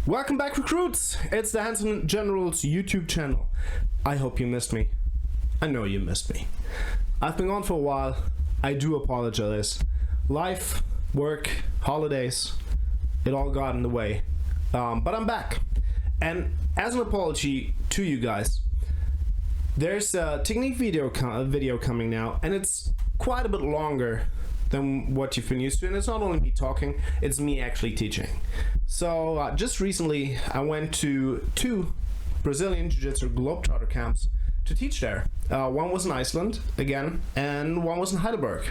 Welcome back, recruits! It's the Handsome General's YouTube channel. I hope you missed me. I know you missed me. I've been gone for a while. I do apologize. Life, work, holidays, it all got in the way. But I'm back. And as an apology to you guys, there's a technique video coming now, and it's quite a bit longer than what you've been used to, and it's not only me talking, it's me actually teaching. So just recently I went to 2 Brazilian Jiu-Jitsu Globetrotter camps to teach there. One was in Iceland again, and one was in Heidelberg.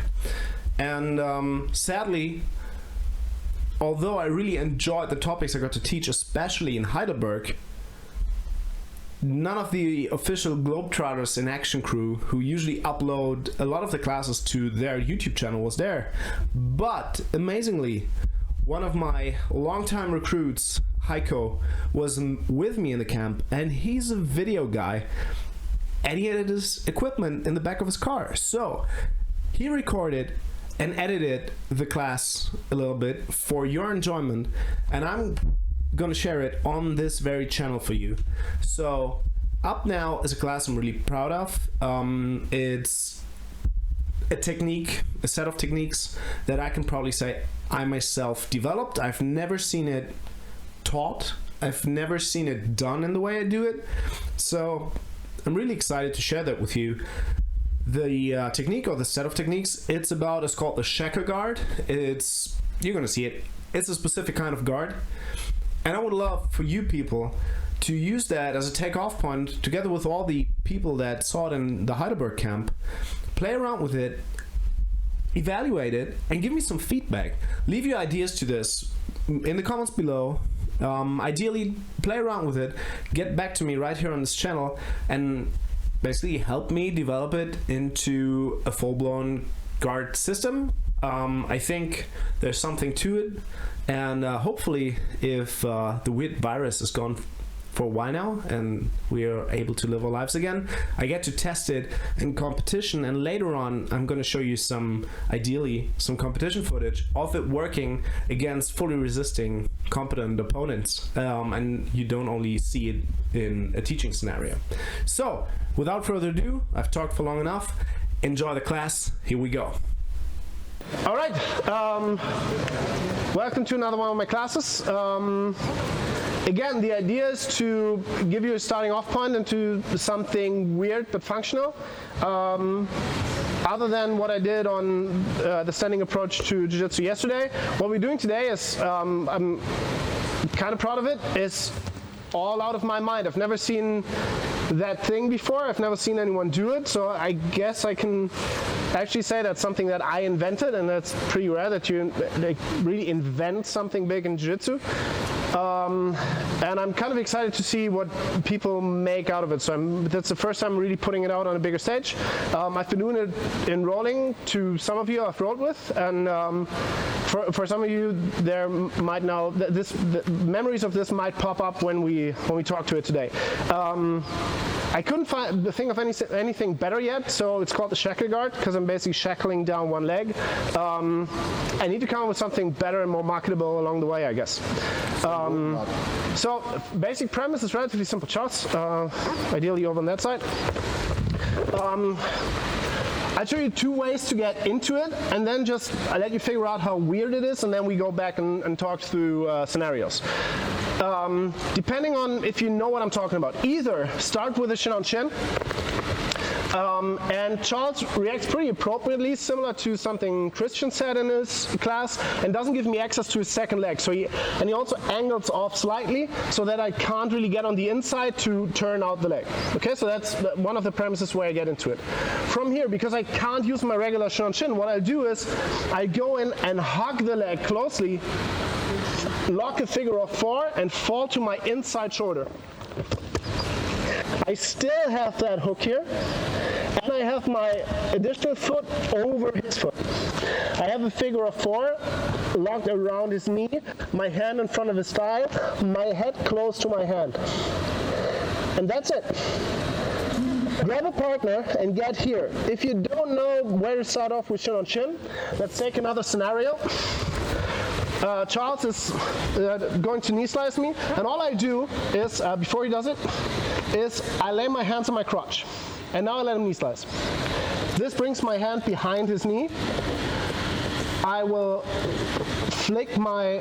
And sadly, although I really enjoyed the topics I got to teach, especially in Heidelberg, none of the official Globetrotters in Action crew, who usually upload a lot of the classes to their YouTube channel, was there. But amazingly, one of my longtime recruits, Heiko, was with me in the camp, and he's a video guy, and he had his equipment in the back of his car. So he recorded and edited the class a little bit for your enjoyment, and I'm gonna share it on this very channel for you. So up now is a class I'm really proud of. It's a technique, a set of techniques that I can probably say I myself developed. I've never seen it taught. I've never seen it done in the way I do it. So I'm really excited to share that with you. The technique, or the set of techniques, it's called the Shackle Guard. You're gonna see it. It's a specific kind of guard. And I would love for you people to use that as a takeoff point, together with all the people that saw it in the Heidelberg camp. Play around with it, evaluate it, and give me some feedback. Leave your ideas to this in the comments below. Ideally, play around with it, get back to me right here on this channel, and basically help me develop it into a full-blown guard system. I think there's something to it, and hopefully if the weird virus is gone for a while now and we are able to live our lives again, I get to test it in competition, and later on I'm going to show you ideally some competition footage of it working against fully resisting competent opponents, and you don't only see it in a teaching scenario. So without further ado, I've talked for long enough. Enjoy the class. Here we go. All right, welcome to another one of my classes. Again, the idea is to give you a starting off point into something weird but functional. Other than what I did on the standing approach to Jiu-Jitsu yesterday, what we're doing today is, I'm kind of proud of it, is all out of my mind. I've never seen that thing before. I've never seen anyone do it, so I guess I can actually say that's something that I invented, and that's pretty rare that you really invent something big in Jiu-Jitsu. And I'm kind of excited to see what people make out of it. So that's the first time I'm really putting it out on a bigger stage. I've been doing it in rolling to some of you I've rolled with, and for some of you there might now the memories of this might pop up when we talk to it today. I couldn't think of anything better yet, so it's called the Shackle Guard, because I'm basically shackling down one leg. I need to come up with something better and more marketable along the way, I guess. So basic premise is relatively simple shots, ideally over on that side. I'll show you 2 ways to get into it, and then I let you figure out how weird it is, and then we go back and talk through scenarios. Depending on if you know what I'm talking about, either start with a shin on shin, and Charles reacts pretty appropriately, similar to something Christian said in his class, and doesn't give me access to his second leg. So he also angles off slightly so that I can't really get on the inside to turn out the leg. Okay, so that's one of the premises where I get into it. From here, because I can't use my regular shin on shin, what I'll do is I go in and hug the leg closely, lock a figure of 4, and fall to my inside shoulder. I still have that hook here, and I have my additional foot over his foot. I have a figure of 4 locked around his knee, my hand in front of his thigh, my head close to my hand. And that's it. Grab a partner and get here. If you don't know where to start off with shin on shin, let's take another scenario. Charles is going to knee slice me, and all I do is, before he does it, is I lay my hands on my crotch, and now I let him knee slice. This brings my hand behind his knee. I will flick my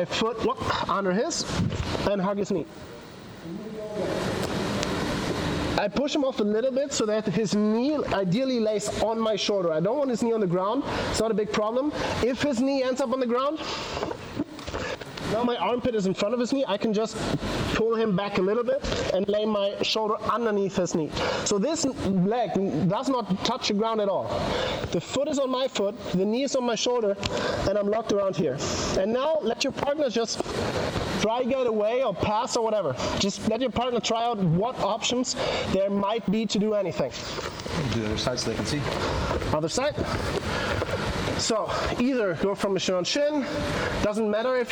foot under his and hug his knee. I push him off a little bit so that his knee ideally lays on my shoulder. I don't want his knee on the ground. It's not a big problem. If his knee ends up on the ground, now my armpit is in front of his knee, I can just pull him back a little bit and lay my shoulder underneath his knee. So this leg does not touch the ground at all. The foot is on my foot, the knee is on my shoulder, and I'm locked around here. And now let your partner just try to get away or pass or whatever. Just let your partner try out what options there might be to do anything. Do the other side so they can see. Other side. So either go from a shin on shin. Doesn't matter if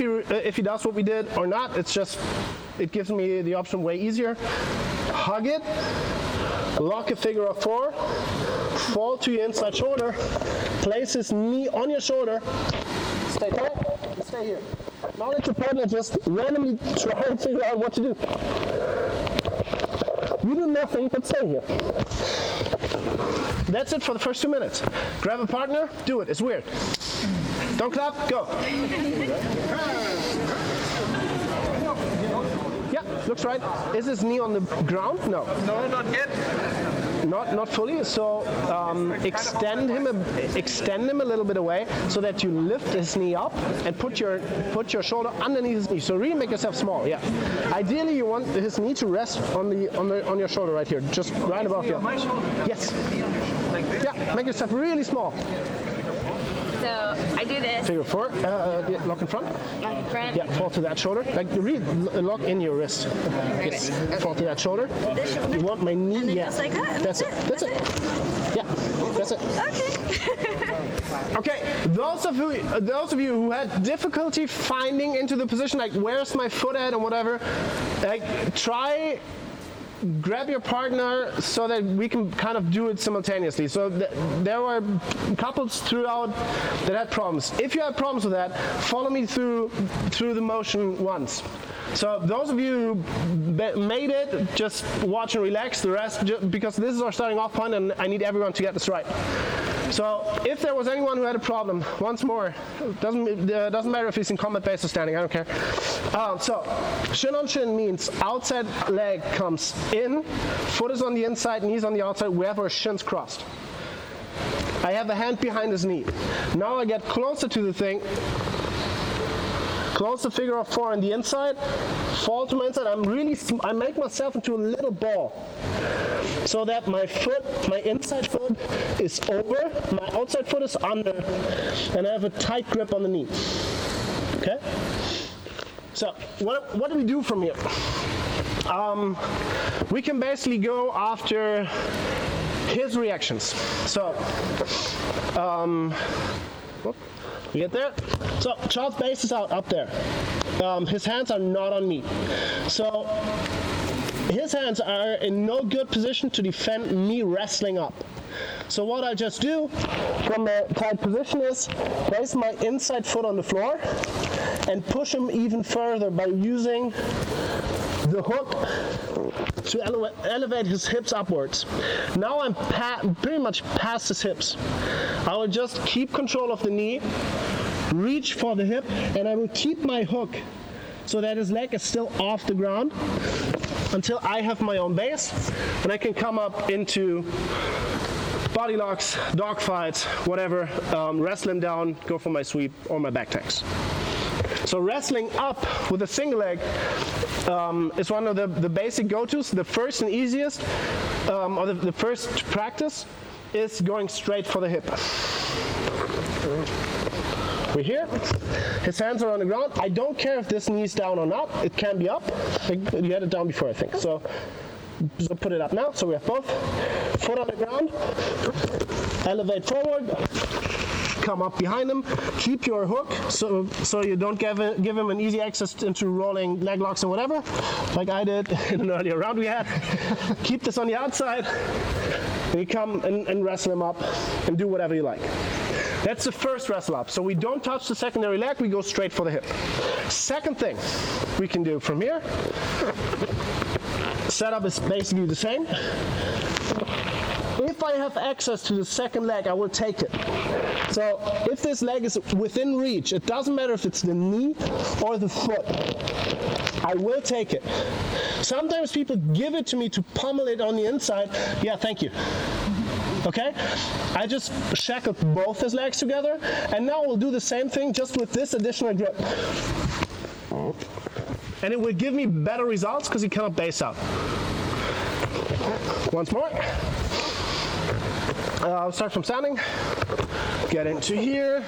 he does what we did or not. It's just, it gives me the option way easier. Hug it. Lock a figure of 4. Fall to your inside shoulder. Place his knee on your shoulder. Stay tight. And stay here. Now let your partner just randomly try and figure out what to do. You do nothing but stay here. That's it for the first 2 minutes. Grab a partner, do it. It's weird. Don't clap, go. Yeah, looks right. Is his knee on the ground? No. No, not yet. Not fully. So extend him a little bit away so that you lift his knee up and put your shoulder underneath his knee. So really make yourself small. Yeah. Ideally, you want his knee to rest on your shoulder right here, just right above here. Yes. Like this? Yeah. Make yourself really small. So I do this. Figure 4. Yeah, lock in front. Lock in front. Yeah. Fall to that shoulder. Like really lock in your wrist. Yes. Fall to that shoulder. This shoulder. You want my knee? And then Yeah. just like that. That's it. That's it. Yeah. That's it. Okay. Okay, those of you who had difficulty finding into the position, like where's my foot at and whatever, like grab your partner so that we can kind of do it simultaneously. So there were couples throughout that had problems. If you have problems with that, follow me through the motion once. So those of you who made it, just watch and relax. The rest, because this is our starting off point and I need everyone to get this right. So if there was anyone who had a problem, once more, doesn't matter if he's in combat base or standing, I don't care. So shin on shin means outside leg comes in, foot is on the inside, knees on the outside, we have our shins crossed. I have the hand behind his knee. Now I get closer to the thing, close the figure of 4 on the inside, fall to my inside. I make myself into a little ball so that my inside foot is over, my outside foot is under, and I have a tight grip on the knee. Okay? So what do we do from here? We can basically go after his reactions. So, we get there. So Charles' base is out up there. His hands are not on me. So his hands are in no good position to defend me wrestling up. So what I just do from a tight position is place my inside foot on the floor and push him even further by using the hook to elevate his hips upwards. Now I'm pretty much past his hips. I will just keep control of the knee, reach for the hip, and I will keep my hook so that his leg is still off the ground until I have my own base, and I can come up into body locks, dog fights, whatever, wrestle him down, go for my sweep or my back tags. So wrestling up with a single leg is one of the basic go-tos. The first and easiest, or the first practice, is going straight for the hip. We're here. His hands are on the ground. I don't care if this knee's down or not. It can be up. You had it down before, I think. So put it up now. So we have both. Foot on the ground. Elevate forward. Come up behind him. Keep your hook so you don't give him an easy access into rolling leg locks and whatever, like I did in an earlier round we had. Keep this on the outside. And you come and wrestle him up and do whatever you like. That's the first wrestle up. So we don't touch the secondary leg, we go straight for the hip. Second thing we can do from here, setup is basically the same. If I have access to the second leg, I will take it. So if this leg is within reach, it doesn't matter if it's the knee or the foot, I will take it. Sometimes people give it to me to pummel it on the inside. Yeah, thank you. Okay? I just shackled both his legs together, and now we'll do the same thing just with this additional grip. And it will give me better results because he cannot base out. Once more. I'll start from standing, get into here,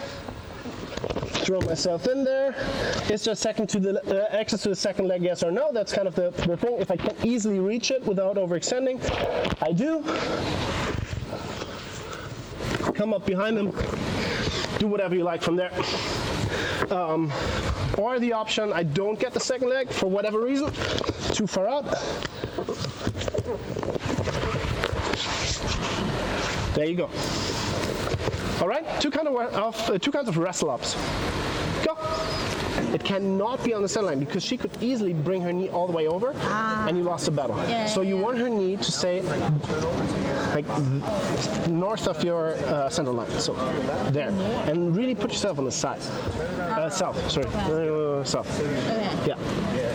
throw myself in there. Is there second to the access to the second leg, yes or no? That's kind of the thing. If I can easily reach it without overextending, I do. Come up behind him, do whatever you like from there. Or the option, I don't get the second leg for whatever reason, too far out. There you go. All right, two kinds of wrestle ups. Go. It cannot be on the center line because she could easily bring her knee all the way over, and you lost the battle. So you want her knee to stay like north of your center line, so there, and really put yourself on the side. South. Okay.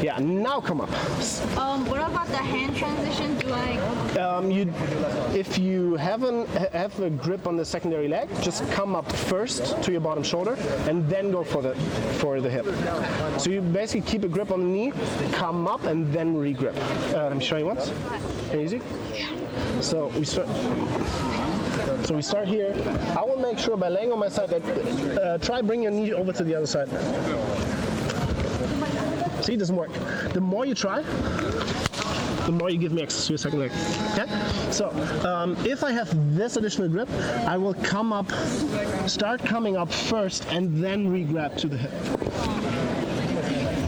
Yeah. Now come up. What about the hand transition? Do I? If you have a grip on the secondary leg, just come up first to your bottom shoulder, and then go for the hip. So you basically keep a grip on the knee, come up, and then re-grip. Let me show you once. Easy. So we start here. I will make sure by laying on my side that try bring your knee over to the other side. See, it doesn't work. The more you try, the more you give me access to your second leg. Okay? So if I have this additional grip, I will start coming up first and then re-grab to the hip.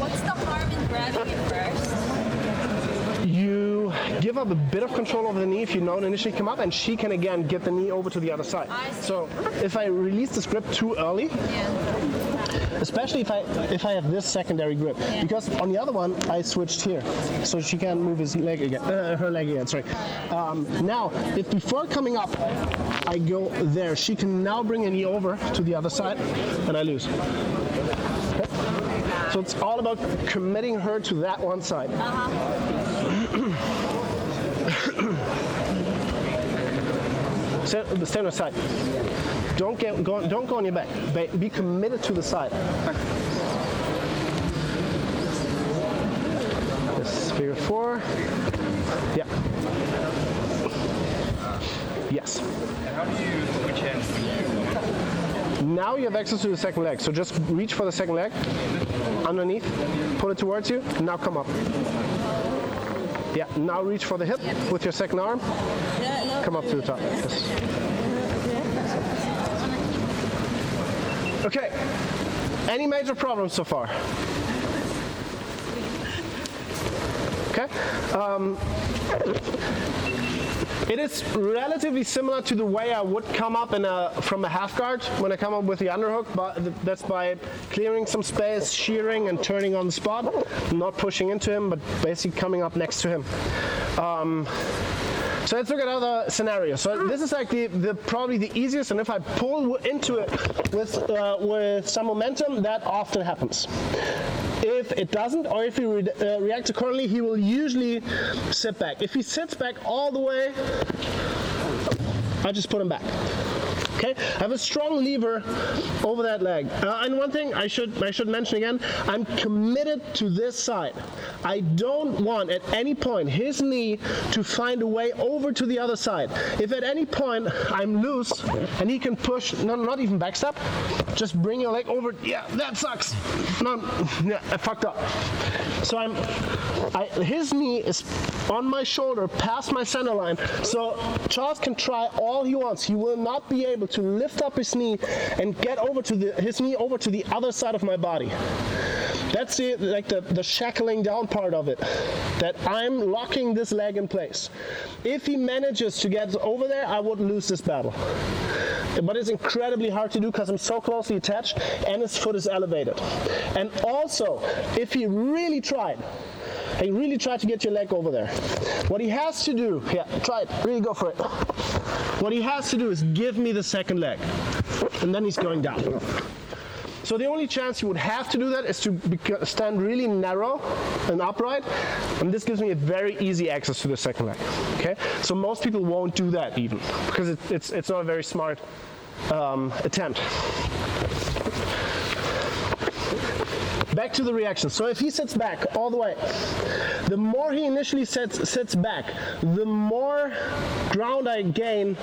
What's the harm in grabbing it first? You give up a bit of control over the knee if you don't initially come up, and she can again get the knee over to the other side. So if I release this grip too early, especially if I have this secondary grip, because on the other one I switched here, so she can't move her leg again. Sorry. Now, if before coming up I go there, she can now bring her knee over to the other side, and I lose. Okay? So it's all about committing her to that one side. Stay on the side. Don't go on your back. Be committed to the side. This figure 4. Yeah. Yes. And how do you switch hands? Now you have access to the second leg. So just reach for the second leg. Underneath. Pull it towards you. Now come up. Yeah. Now reach for the hip with your second arm. Come up to the top. Yes. Okay. Any major problems so far? Okay. It is relatively similar to the way I would come up from a half guard when I come up with the underhook, but that's by clearing some space, shearing, and turning on the spot, not pushing into him, but basically coming up next to him. So let's look at other scenarios. So this is like probably the easiest, and if I pull into it with some momentum, that often happens. If it doesn't, or if he reacts accordingly, he will usually sit back. If he sits back all the way, I just put him back. Okay, I have a strong lever over that leg. And one thing I should mention again, I'm committed to this side. I don't want at any point his knee to find a way over to the other side. If at any point I'm loose and he can push, not even backstep, just bring your leg over. Yeah, that sucks. I fucked up. So his knee is on my shoulder, past my center line. So Charles can try all he wants. He will not be able to lift up his knee and get his knee over to the other side of my body. That's the shackling down part of it, that I'm locking this leg in place. If he manages to get over there, I would lose this battle. but it's incredibly hard to do because I'm so closely attached and his foot is elevated. And also, if he really tried to get your leg over there, what he has to do, try it, really go for it. What he has to do is give me the second leg, and then he's going down. So the only chance you would have to do that is to stand really narrow and upright, and this gives me a very easy access to the second leg. Okay, so most people won't do that even because it's not a very smart attempt. Back to the reaction. So if he sits back all the way, the more he initially sits back, the more ground I gain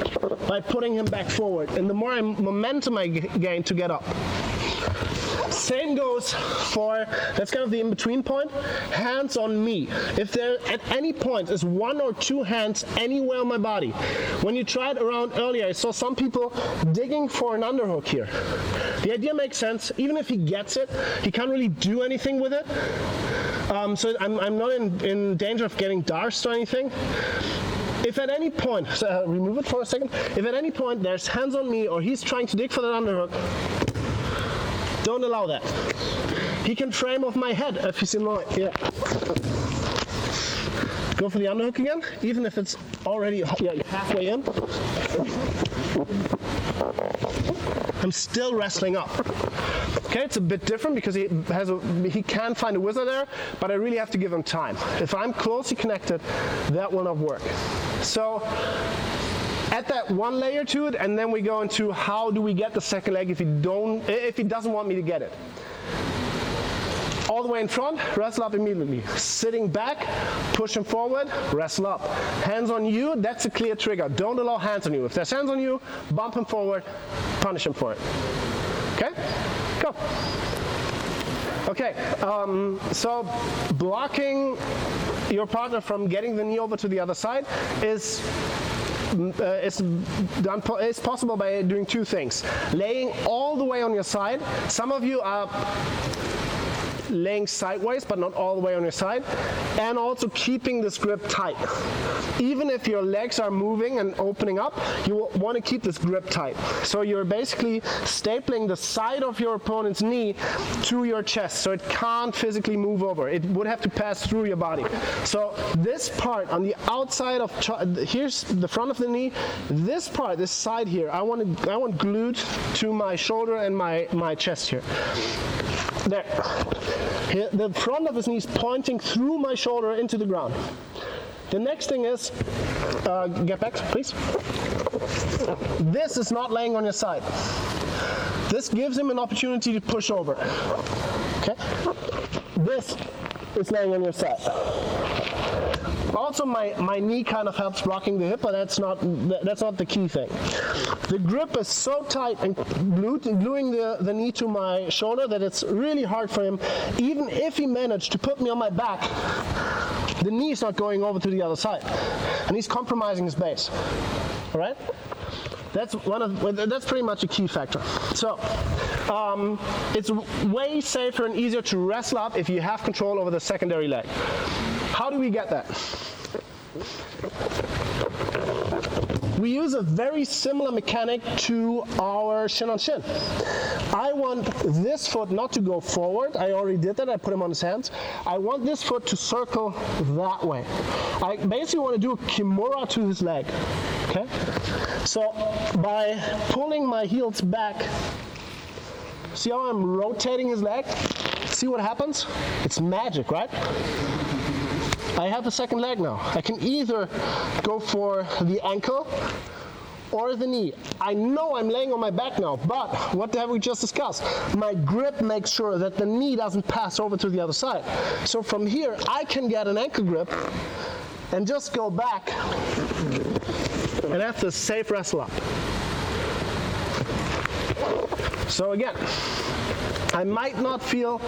by putting him back forward, and the more momentum I gain to get up. Same goes for, that's kind of the in-between point, hands on me. If there at any point is one or two hands anywhere on my body, when you tried around earlier, I saw some people digging for an underhook here. The idea makes sense. Even if he gets it, he can't really do anything with it. So I'm not in danger of getting darced or anything. If at any point, remove it for a second, if at any point there's hands on me or he's trying to dig for that underhook, don't allow that. He can frame off my head if he's in line. Yeah. Go for the underhook again, even if it's already halfway in. I'm still wrestling up. Okay, it's a bit different because he can find a wizard there, but I really have to give him time. If I'm closely connected, that will not work. So add that one layer to it, and then we go into how do we get the second leg if he doesn't want me to get it. All the way in front, wrestle up immediately. Sitting back, push him forward, wrestle up. Hands on you, that's a clear trigger. Don't allow hands on you. If there's hands on you, bump him forward, punish him for it. Okay? Go. Okay, so blocking your partner from getting the knee over to the other side is possible by doing two things. Laying all the way on your side. Some of you are laying sideways, but not all the way on your side, and also keeping this grip tight. Even if your legs are moving and opening up, you want to keep this grip tight. So you're basically stapling the side of your opponent's knee to your chest, so it can't physically move over. It would have to pass through your body. So this part on the outside of, here's the front of the knee, this part, this side here, I want glued to my shoulder and my chest here. There. Here, the front of his knee is pointing through my shoulder into the ground. The next thing is, get back, please. This is not laying on your side. This gives him an opportunity to push over. Okay? This is laying on your side. Also, my knee kind of helps blocking the hip, but that's not the key thing. The grip is so tight and gluing the knee to my shoulder that it's really hard for him. Even if he managed to put me on my back, the knee is not going over to the other side, and he's compromising his base. All right? That's pretty much a key factor. So it's way safer and easier to wrestle up if you have control over the secondary leg. How do we get that? We use a very similar mechanic to our shin on shin. I want this foot not to go forward. I already did that. I put him on his hands. I want this foot to circle that way. I basically want to do a kimura to his leg. Okay? So by pulling my heels back, see how I'm rotating his leg? See what happens? It's magic, right? I have the second leg now. I can either go for the ankle or the knee. I know I'm laying on my back now, but what have we just discussed? My grip makes sure that the knee doesn't pass over to the other side. So from here, I can get an ankle grip and just go back, and that's a safe wrestle up. So again, I might not feel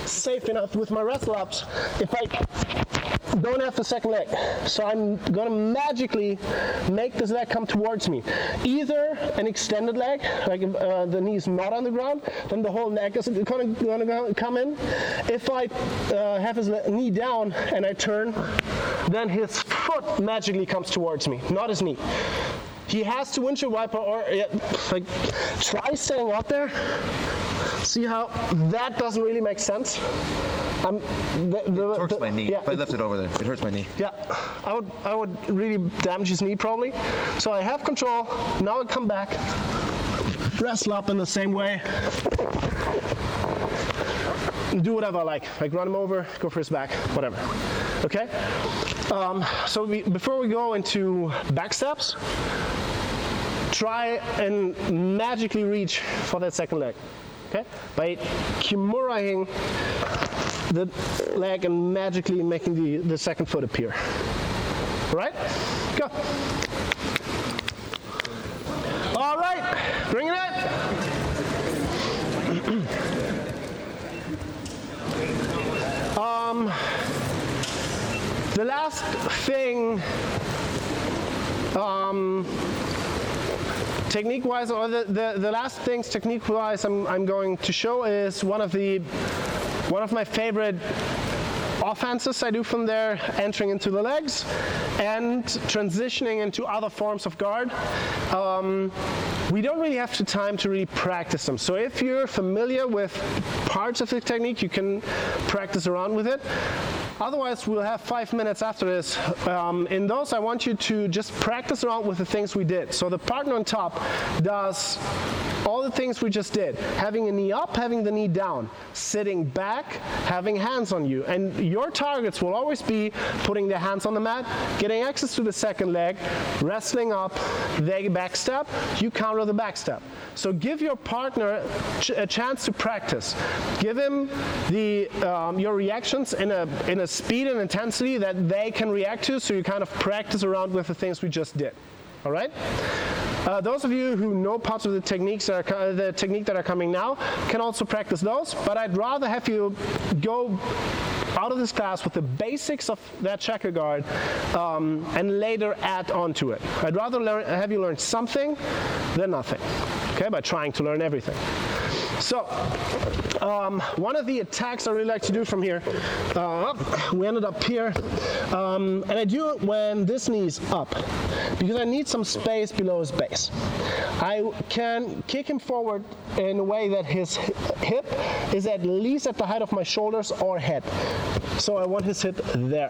safe enough with my wrestle ups if I don't have the second leg. So I'm gonna magically make this leg come towards me. Either an extended leg, like the knee is not on the ground, then the whole neck is gonna come in. If I have his knee down and I turn, then his foot magically comes towards me, not his knee. He has to windshield wiper, or like, try staying up there. See how that doesn't really make sense? It hurts my knee. Yeah, if I lift it over there, it hurts my knee. Yeah, I would really damage his knee probably. So I have control. Now I come back, wrestle up in the same way. Do whatever I like run him over, go for his back, whatever. Okay? So before we go into back steps, try and magically reach for that second leg. Okay? By kimuraing the leg and magically making the second foot appear. All right? Go. All right, bring it in. The last thing, technique-wise, or the last things technique-wise I'm going to show is one of my favorite offenses I do from there, entering into the legs and transitioning into other forms of guard. We don't really have the time to really practice them. So if you're familiar with parts of the technique, you can practice around with it. Otherwise, we'll have 5 minutes after this. In those, I want you to just practice around with the things we did. So the partner on top does all the things we just did. Having a knee up, having the knee down, sitting back, having hands on you. And your targets will always be putting their hands on the mat, getting access to the second leg, wrestling up, they back step, you counter the back step. So give your partner a chance to practice. Give him your reactions in a speed and intensity that they can react to, so you kind of practice around with the things we just did. All right? Those of you who know parts of the technique that are coming now can also practice those, but I'd rather have you go out of this class with the basics of that Shackle Guard and later add on to it. I'd rather have you learn something than nothing, okay, by trying to learn everything. So, one of the attacks I really like to do from here, we ended up here, and I do it when this knee is up, because I need some space below his base. I can kick him forward in a way that his hip is at least at the height of my shoulders or head. So I want his hip there.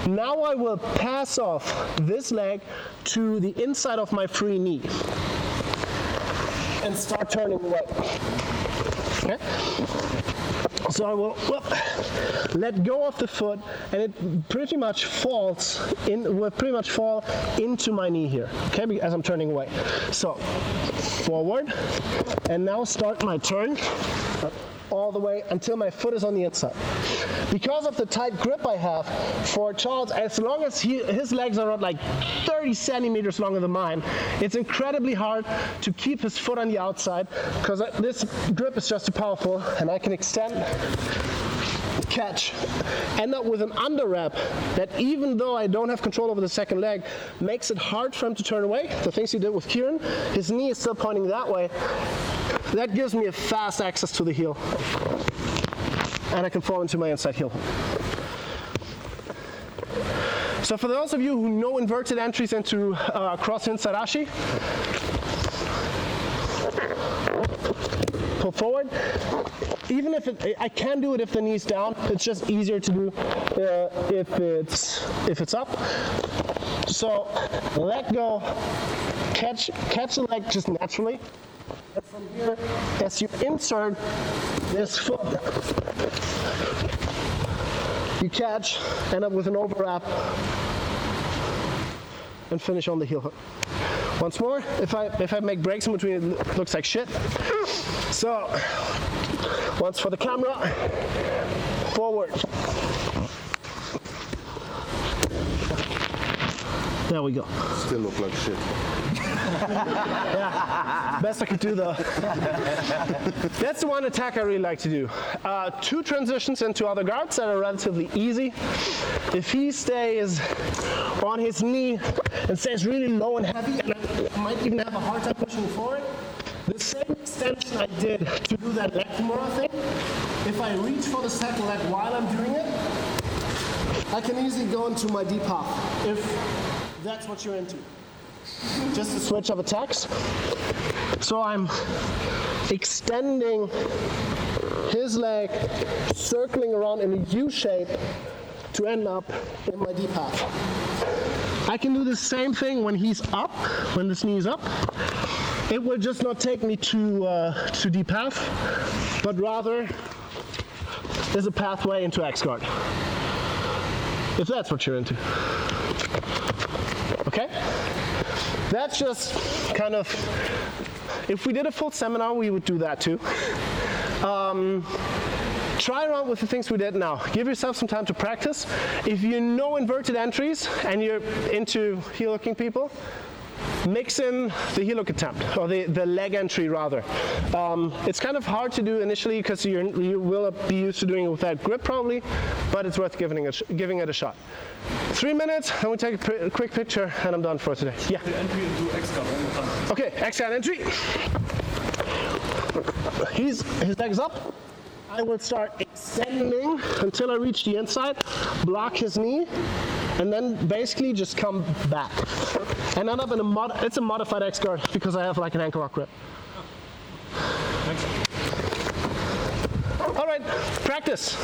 Now I will pass off this leg to the inside of my free knee and start turning away. Okay? So I will let go of the foot, and it pretty much will pretty much fall into my knee here, okay, as I'm turning away. So forward, and now start my turn all the way until my foot is on the inside. Because of the tight grip I have for Charles, as long as his legs are not like 30 centimeters longer than mine, it's incredibly hard to keep his foot on the outside, because this grip is just too powerful, and I can extend, catch, end up with an under wrap that, even though I don't have control over the second leg, makes it hard for him to turn away. The things he did with Kieran, his knee is still pointing that way. That gives me a fast access to the heel, and I can fall into my inside heel. So for those of you who know inverted entries into cross inside ashi, pull forward. Even if I can do it if the knee's down, it's just easier to do if it's up. So let go, catch the leg just naturally. And from here, as you insert this foot, you catch, end up with an overwrap, and finish on the heel hook. Once more, if I make breaks in between, it looks like shit. So, once for the camera, forward. There we go. Still look like shit. Yeah, best I could do though. That's the one attack I really like to do. 2 transitions into other guards that are relatively easy. If he stays on his knee and stays really low and heavy, and I might even have a hard time pushing forward, the same extension I did to do that leg kimura thing, if I reach for the second leg while I'm doing it, I can easily go into my deep half, if that's what you're into. just a switch of attacks. So I'm extending his leg, circling around in a U shape to end up in my D path. I can do the same thing when he's up, when this knee is up. It will just not take me to D path, but rather there's a pathway into X guard. If that's what you're into. Okay? That's just kind of, if we did a full seminar, we would do that too. Try around with the things we did now. Give yourself some time to practice. If you know inverted entries and you're into heel hooking people, mix in the heel hook attempt, or the leg entry rather. It's kind of hard to do initially because you will be used to doing it without grip probably, but it's worth giving it a shot. 3 minutes, then we take a quick picture, and I'm done for today. Yeah? The entry into X-guard. Okay, X-guard entry. His leg is up. I will start extending until I reach the inside, block his knee, and then basically just come back. And end up in it's a modified X guard because I have like an ankle lock grip. All right, practice.